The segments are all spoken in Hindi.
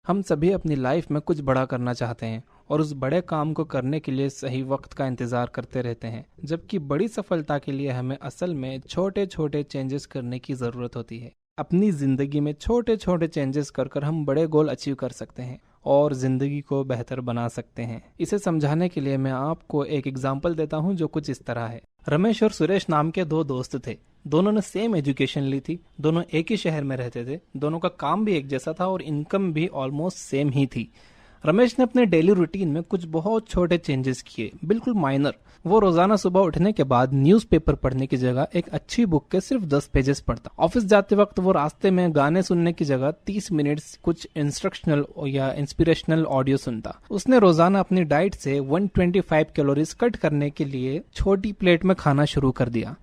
हम सभी अपनी लाइफ में कुछ बड़ा करना चाहते हैं और उस बड़े काम को करने के लिए सही वक्त का इंतजार करते रहते हैं, जबकि बड़ी सफलता के लिए हमें असल में छोटे छोटे चेंजेस करने की ज़रूरत होती है। अपनी ज़िंदगी में छोटे छोटे चेंजेस कर कर हम बड़े गोल अचीव कर सकते हैं और ज़िंदगी को बेहतर बना सकते हैं। इसे समझाने के लिए मैं आपको एक एग्जाम्पल देता हूँ जो कुछ इस तरह है। रमेश और सुरेश नाम के दो दोस्त थे। दोनों ने सेम एजुकेशन ली थी, दोनों एक ही शहर में रहते थे, दोनों का काम भी एक जैसा था और इनकम भी ऑलमोस्ट सेम ही थी। रमेश ने अपने डेली रूटीन में कुछ बहुत छोटे चेंजेस किए, बिल्कुल माइनर। वो रोजाना सुबह उठने के बाद न्यूज़पेपर पढ़ने की जगह एक अच्छी बुक के सिर्फ 10 पेजेस पढ़ता। ऑफिस जाते वक्त वो रास्ते में गाने सुनने की जगह 30 मिनट कुछ इंस्ट्रक्शनल या इंस्पिरेशनल ऑडियो सुनता। उसने रोजाना अपनी डाइट से 125 कैलोरीज कट करने के लिए छोटी प्लेट में खाना शुरू कर दिया।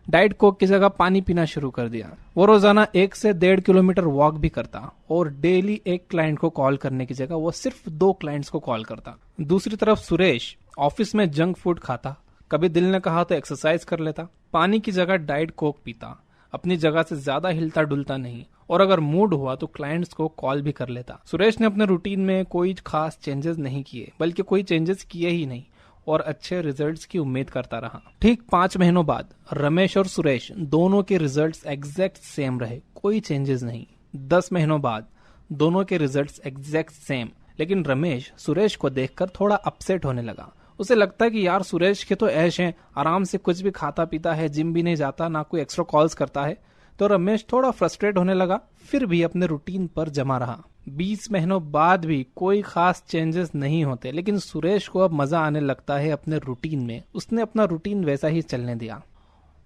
डाइट कोक की जगह पानी पीना शुरू कर दिया। वो रोजाना 1 से 1.5 किलोमीटर वॉक भी करता और डेली एक क्लाइंट को कॉल करने की जगह वो सिर्फ 2 क्लाइंट्स को कॉल करता। दूसरी तरफ सुरेश ऑफिस में जंक फूड खाता, कभी दिल ने कहा तो एक्सरसाइज कर लेता, पानी की जगह डाइट कोक पीता, अपनी जगह से ज्यादा हिलता डुलता नहीं और अगर मूड हुआ तो क्लाइंट्स को कॉल भी कर लेता। सुरेश ने अपने रूटीन में कोई खास चेंजेस नहीं किए, बल्कि कोई चेंजेस किए ही नहीं और अच्छे रिजल्ट्स की उम्मीद करता रहा। ठीक 5 महीनों बाद रमेश और सुरेश दोनों के रिजल्ट्स एग्जैक्ट सेम रहे, कोई चेंजेस नहीं। 10 महीनों बाद दोनों के रिजल्ट्स एग्जैक्ट सेम, लेकिन रमेश सुरेश को देखकर थोड़ा अपसेट होने लगा। उसे लगता है कि यार सुरेश के तो ऐश हैं, आराम से कुछ भी खाता पीता है, जिम भी नहीं जाता, ना कोई एक्स्ट्रा कॉल्स करता है। तो रमेश थोड़ा फ्रस्ट्रेट होने लगा, फिर भी अपने रूटीन पर जमा रहा। 20 महीनों बाद भी कोई खास चेंजेस नहीं होते, लेकिन सुरेश को अब मजा आने लगता है अपने रूटीन में। उसने अपना रूटीन वैसा ही चलने दिया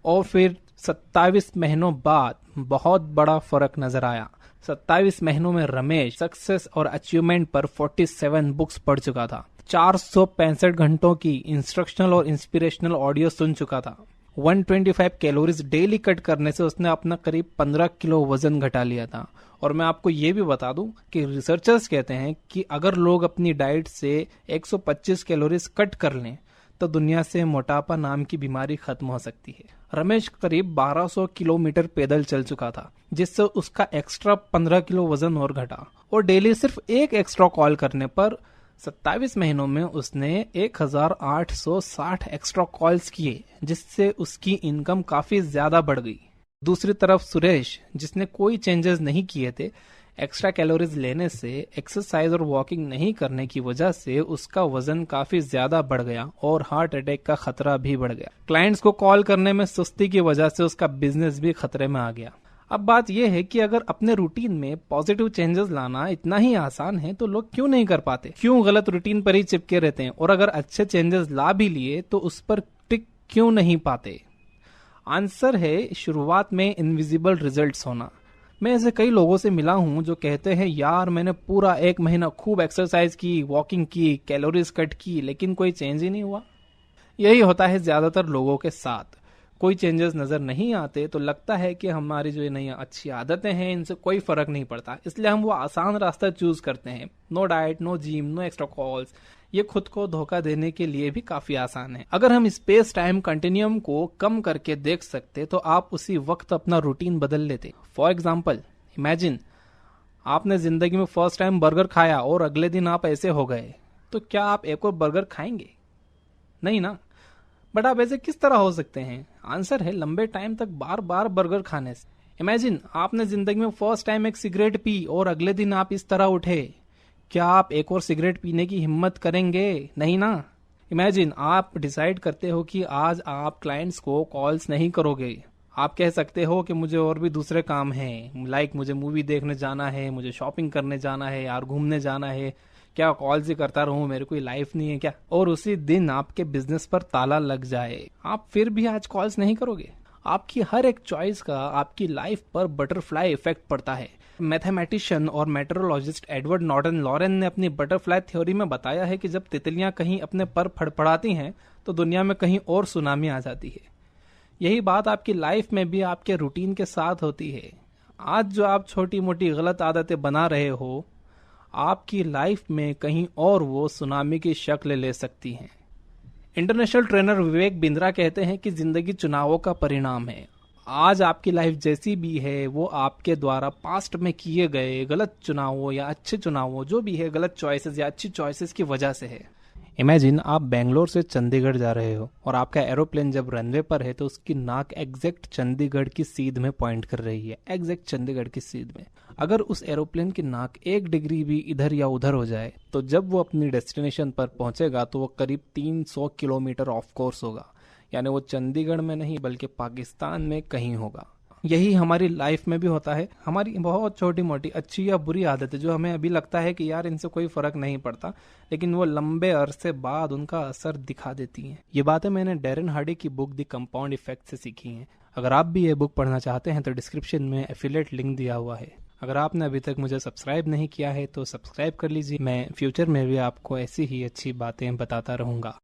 और फिर 27 महीनों बाद बहुत बड़ा फर्क नजर आया। 27 महीनों में रमेश सक्सेस और अचीवमेंट पर 47 बुक्स पढ़ चुका था, 465 घंटों की इंस्ट्रक्शनल और इंस्पिरेशनल ऑडियो सुन चुका था। 125 कैलोरीज डेली कट करने से उसने अपना करीब 15 किलो वजन घटा लिया था। और मैं आपको ये भी बता दूं कि रिसर्चर्स कहते हैं कि अगर लोग अपनी डाइट से 125 कैलोरीज कट कर लें तो दुनिया से मोटापा नाम की बीमारी खत्म हो सकती है। रमेश करीब 1200 किलोमीटर पैदल चल चुका था, जिससे उसका एक्स्ट्रा 15 किलो वजन और घटा। और डेली सिर्फ एक एक्स्ट्रा कॉल करने पर 27 महीनों में उसने 1860 एक्स्ट्रा कॉल्स किए, जिससे उसकी इनकम काफी ज्यादा बढ़ गई। दूसरी तरफ सुरेश, जिसने कोई चेंजेस नहीं किए थे, एक्स्ट्रा कैलोरीज लेने से, एक्सरसाइज और वॉकिंग नहीं करने की वजह से उसका वजन काफी ज्यादा बढ़ गया और हार्ट अटैक का खतरा भी बढ़ गया। क्लाइंट्स को कॉल करने में सुस्ती की वजह से उसका बिजनेस भी खतरे में आ गया। अब बात यह है कि अगर अपने रूटीन में पॉजिटिव चेंजेस लाना इतना ही आसान है तो लोग क्यों नहीं कर पाते? क्यों गलत रूटीन पर ही चिपके रहते हैं? और अगर अच्छे चेंजेस ला भी लिए तो उस पर टिक क्यों नहीं पाते? आंसर है शुरुआत में इनविजिबल रिजल्ट्स होना। मैं ऐसे कई लोगों से मिला हूं जो कहते हैं यार मैंने पूरा 1 महीना खूब एक्सरसाइज की, वॉकिंग की, कैलोरीज कट की, लेकिन कोई चेंज ही नहीं हुआ। यही होता है ज्यादातर लोगों के साथ। कोई चेंजेस नजर नहीं आते तो लगता है कि हमारी जो नई अच्छी आदतें हैं इनसे कोई फर्क नहीं पड़ता, इसलिए हम वो आसान रास्ता चूज करते हैं। No diet, no gym, no extra calls. ये खुद को धोखा देने के लिए भी काफी आसान है। अगर हम स्पेस टाइम कंटिन्यूम को कम करके देख सकते तो आप उसी वक्त अपना रूटीन बदल लेते। फॉर एग्जाम्पल, इमेजिन आपने जिंदगी में फर्स्ट टाइम बर्गर खाया और अगले दिन आप ऐसे हो गए, तो क्या आप एक और बर्गर खाएंगे? नहीं ना। बट आप ऐसे किस तरह हो सकते हैं? आंसर है लंबे टाइम तक बार बार बर्गर खाने से। इमेजिन आपने जिंदगी में फर्स्ट टाइम एक सिगरेट पी और अगले दिन आप इस तरह उठे, क्या आप एक और सिगरेट पीने की हिम्मत करेंगे? नहीं ना। इमेजिन आप डिसाइड करते हो कि आज आप क्लाइंट्स को कॉल्स नहीं करोगे। आप कह सकते हो कि मुझे और भी दूसरे काम हैं, लाइक मुझे मूवी देखने जाना है, मुझे शॉपिंग करने जाना है, यार घूमने जाना है, क्या कॉल्स ही करता रहूं, मेरे कोई लाइफ नहीं है क्या? और उसी दिन आपके बिजनेस पर ताला लग जाए, आप फिर भी आज कॉल्स नहीं करोगे। आपकी हर एक चॉइस का आपकी लाइफ पर बटरफ्लाई इफेक्ट पड़ता है। मैथमेटिशियन और मेट्रोलॉजिस्ट एडवर्ड नॉर्टन लॉरेन ने अपनी बटरफ्लाई थ्योरी में बताया है कि जब तितलियां कहीं अपने पर फड़फड़ाती हैं तो दुनिया में कहीं और सुनामी आ जाती है। यही बात आपकी लाइफ में भी आपके रूटीन के साथ होती है। आज जो आप छोटी मोटी गलत आदतें बना रहे हो, आपकी लाइफ में कहीं और वो सुनामी की शक्ल ले सकती हैं। इंटरनेशनल ट्रेनर विवेक बिंद्रा कहते हैं कि जिंदगी चुनावों का परिणाम है। आज आपकी लाइफ जैसी भी है वो आपके द्वारा पास्ट में किए गए गलत चुनाव हो या अच्छे चुनाव हो, जो भी है गलत चॉइसेस या अच्छी चॉइसेस की वजह से है। इमेजिन आप बेंगलोर से चंडीगढ़ जा रहे हो और आपका एरोप्लेन जब रनवे पर है तो उसकी नाक एग्जैक्ट चंडीगढ़ की सीध में पॉइंट कर रही है, एग्जैक्ट चंडीगढ़ की सीध में। अगर उस एरोप्लेन की नाक 1 डिग्री भी इधर या उधर हो जाए तो जब वो अपनी डेस्टिनेशन पर पहुंचेगा तो वो करीब 300 किलोमीटर ऑफ कोर्स होगा, यानी वो चंडीगढ़ में नहीं बल्कि पाकिस्तान में कहीं होगा। यही हमारी लाइफ में भी होता है। हमारी बहुत छोटी मोटी अच्छी या बुरी आदतें जो हमें अभी लगता है कि यार इनसे कोई फर्क नहीं पड़ता, लेकिन वो लंबे अरसे बाद उनका असर दिखा देती हैं। ये बातें मैंने डैरेन हार्डी की बुक द कंपाउंड इफेक्ट से सीखी हैं। अगर आप भी ये बुक पढ़ना चाहते हैं तो डिस्क्रिप्शन में एफिलिएट लिंक दिया हुआ है। अगर आपने अभी तक मुझे सब्सक्राइब नहीं किया है तो सब्सक्राइब कर लीजिए। मैं फ्यूचर में भी आपको ऐसी ही अच्छी बातें बताता रहूँगा।